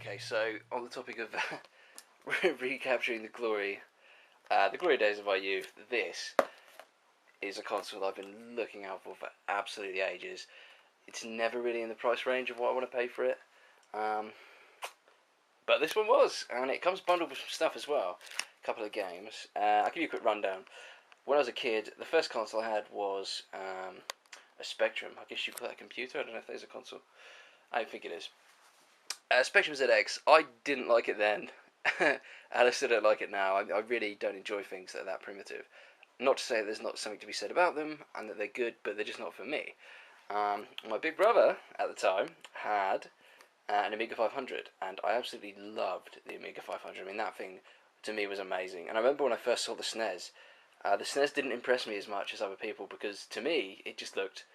Okay, so on the topic of recapturing the glory days of our youth, this is a console I've been looking out for absolutely ages. It's never really in the price range of what I want to pay for it, but this one was, and it comes bundled with some stuff as well. A couple of games. I'll give you a quick rundown. When I was a kid, the first console I had was a Spectrum. I guess you call that a computer. I don't know if there's a console. I don't think it is. Spectrum ZX. I didn't like it then, and I still don't like it now. I really don't enjoy things that are that primitive. Not to say there's not something to be said about them, and that they're good, but they're just not for me. My big brother at the time had an Amiga 500, and I absolutely loved the Amiga 500. I mean, that thing to me was amazing. And I remember when I first saw the SNES. The SNES didn't impress me as much as other people because to me it just looked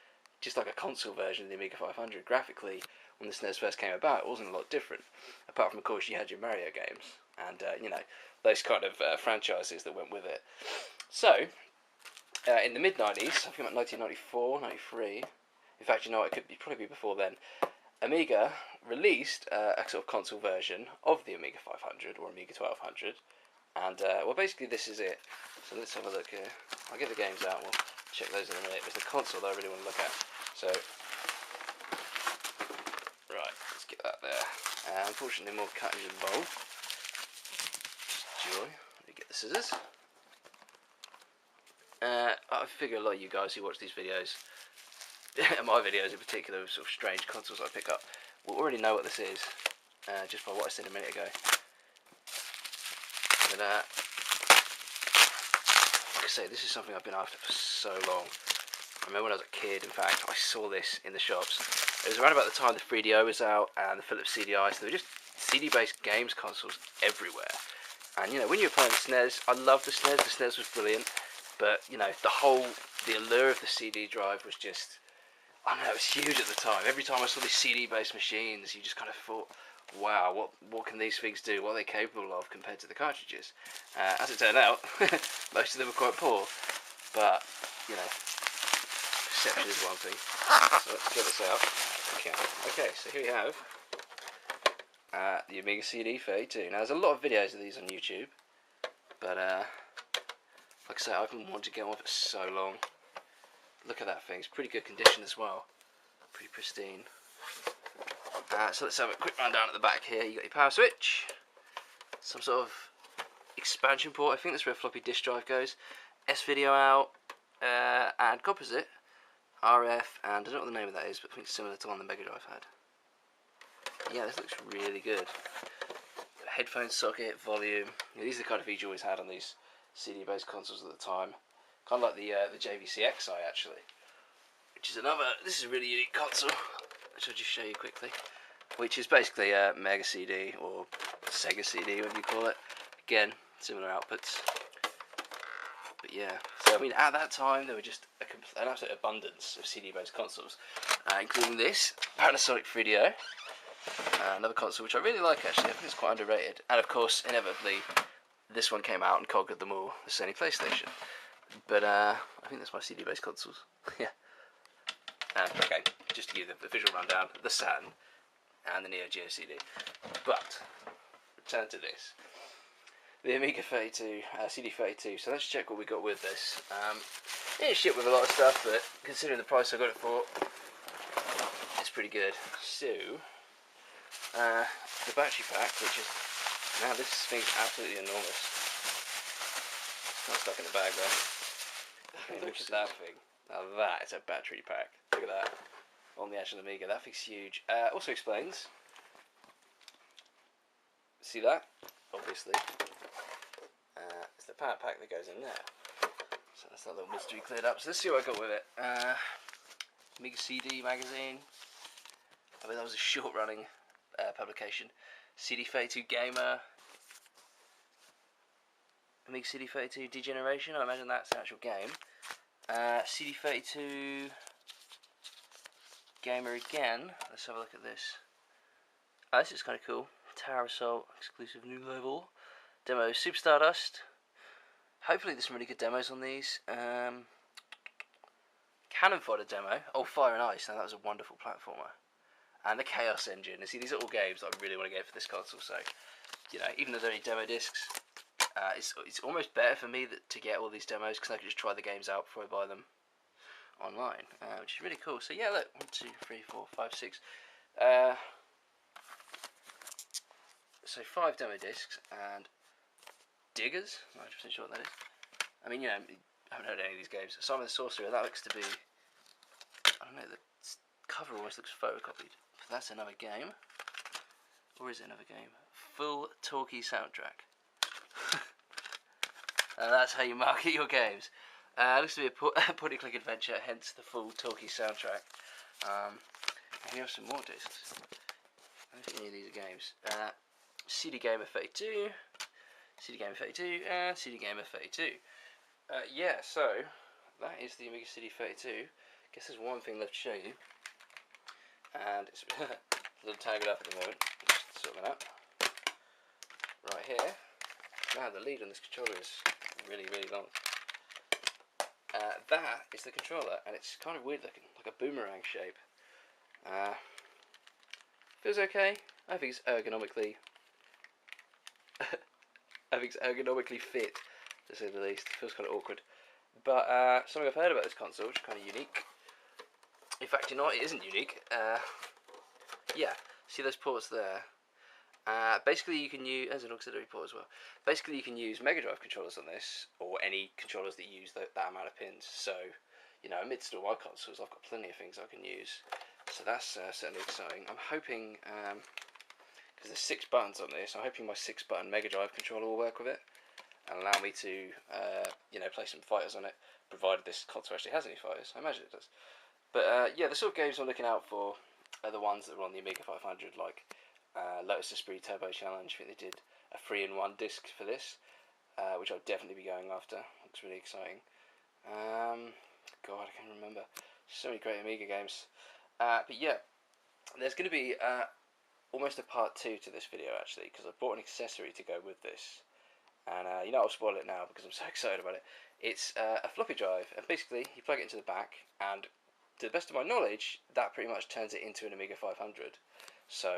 just like a console version of the Amiga 500. Graphically, when the SNES first came about, it wasn't a lot different. Apart from, of course, you had your Mario games and those kind of franchises that went with it. So, in the mid 90s, I think about 1994, 93. In fact, it could probably be before then. Amiga released a sort of console version of the Amiga 500 or Amiga 1200. And, well, basically this is it. So let's have a look here. I'll get the games out, we'll check those in a minute. It's the console that I really want to look at. So, right, let's get that there. Unfortunately, more cutting involved. Just joy. Let me get the scissors. I figure a lot of you guys who watch these videos, my videos in particular, with sort of strange consoles I pick up, will already know what this is, just by what I said a minute ago. Look at that. Like I say, this is something I've been after for so long. I remember when I was a kid, in fact, I saw this in the shops. It was around about the time the 3DO was out and the Philips CDI, so there were just CD-based games consoles everywhere. And, when you were playing the SNES, I loved the SNES. The SNES was brilliant. But, the allure of the CD drive was just, I don't know, it was huge at the time. Every time I saw these CD-based machines, you just kind of thought, wow, what can these things do? What are they capable of compared to the cartridges? As it turned out, most of them were quite poor. But, perception is one thing. So let's get this out. Okay, so here we have the Amiga CD32. Now, there's a lot of videos of these on YouTube. But, like I say, I've been wanting to get one for so long. Look at that thing. It's pretty good condition as well. Pretty pristine. So let's have a quick rundown at the back here. You got your power switch, some sort of expansion port. I think that's where a floppy disk drive goes. S-video out, and composite, RF, and I don't know what the name of that is, but I think it's similar to one the Mega Drive had. Yeah, this looks really good. Headphone socket, volume. These are the kind of features you always had on these CD-based consoles at the time. Kind of like the JVC-Xi actually, which is another. This is a really unique console, which I'll just show you quickly. Which is basically a Mega CD or Sega CD, whatever you call it. Again, similar outputs. But yeah, so I mean, at that time there were just an absolute abundance of CD-based consoles, including this Panasonic 3DO. Another console which I really like actually. I think it's quite underrated. And of course, inevitably, this one came out and conquered them all, the Sony PlayStation. But I think that's my CD-based consoles. Yeah. Okay, just to give the visual rundown, the Saturn and the Neo Geo CD. But return to this, the Amiga 32, CD32. So let's check what we got with this. It shit with a lot of stuff, but considering the price I got it for, it's pretty good. So the battery pack, which is now this thing's absolutely enormous. It's not stuck in the bag though. Look at that thing. Now that is a battery pack. Look at that. On the actual Amiga. That thing's huge. Also explains. See that? Obviously. It's the power pack that goes in there. So that's that little mystery cleared up. So let's see what I got with it. Amiga CD magazine. I mean, that was a short running publication. CD32 Gamer. Amiga CD32 Degeneration. I imagine that's the actual game. CD32 Gamer again. Let's have a look at this. This is kind of cool. Tower Assault, exclusive new level. Demo Super Stardust. Hopefully there's some really good demos on these. Cannon Fodder demo. Oh, Fire and Ice. Now that was a wonderful platformer. and the Chaos Engine. And see, these are all games that I really want to get for this console. So, you know, even though they're only demo discs, it's almost better for me to get all these demos because I can just try the games out before I buy them online, which is really cool. So yeah, look, 1, 2, 3, 4, 5, 6. So 5 demo discs and Diggers. I'm not 100% sure what that is. I mean, you know, I haven't heard any of these games. Simon the Sorcerer, that looks to be, I don't know, the cover almost looks photocopied. That's another game. Or is it another game? Full talkie soundtrack. And that's how you market your games. Looks to be a point-and-click adventure, hence the full talkie soundtrack. And we have some more discs. I don't think any of these are games. CD Gamer 32, CD Gamer 32, and CD Gamer 32. Yeah, so that is the Amiga CD32. Guess there's one thing left to show you, and it's a little tangled up at the moment. Just sort that out. Right here. Now the lead on this controller is really, really long. That is the controller, and it's kind of weird looking, like a boomerang shape. Feels okay. I think it's ergonomically. I think it's ergonomically fit, to say the least. It feels kind of awkward. But something I've heard about this console, which is kind of unique. In fact, you know what? It isn't unique. Yeah, see those ports there? Basically, you can use, as an auxiliary port as well. Basically, you can use Mega Drive controllers on this, or any controllers that use that amount of pins. So, you know, amidst all my consoles, I've got plenty of things I can use. So that's certainly exciting. I'm hoping, because there's 6 buttons on this, I'm hoping my 6-button Mega Drive controller will work with it and allow me to, you know, play some fighters on it, provided this console actually has any fighters. I imagine it does. But yeah, the sort of games I'm looking out for are the ones that are on the Amiga 500, like Lotus Esprit Turbo Challenge. I think they did a 3-in-1 disc for this, which I'll definitely be going after. Looks really exciting. God, I can't remember. So many great Amiga games. But yeah, there's going to be almost a part 2 to this video actually, because I bought an accessory to go with this. And you know, I'll spoil it now because I'm so excited about it. It's a floppy drive, and basically you plug it into the back, and to the best of my knowledge, that pretty much turns it into an Amiga 500. So,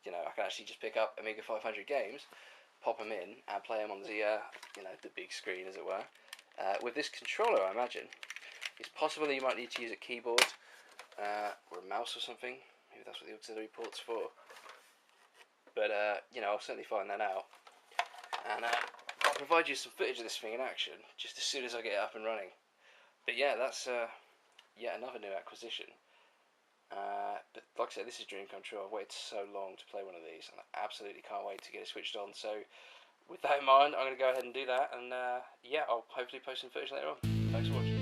you know, I can actually just pick up Amiga 500 games, pop them in, and play them on the, you know, the big screen, as it were. With this controller, I imagine, it's possible that you might need to use a keyboard or a mouse or something. Maybe that's what the auxiliary port's for. But, you know, I'll certainly find that out. And I'll provide you some footage of this thing in action, just as soon as I get it up and running. But yeah, that's yet another new acquisition. But like I said, this is dream come true. I've waited so long to play one of these, and I absolutely can't wait to get it switched on. So with that in mind, I'm going to go ahead and do that, and yeah, I'll hopefully post some footage later on. Thanks for watching.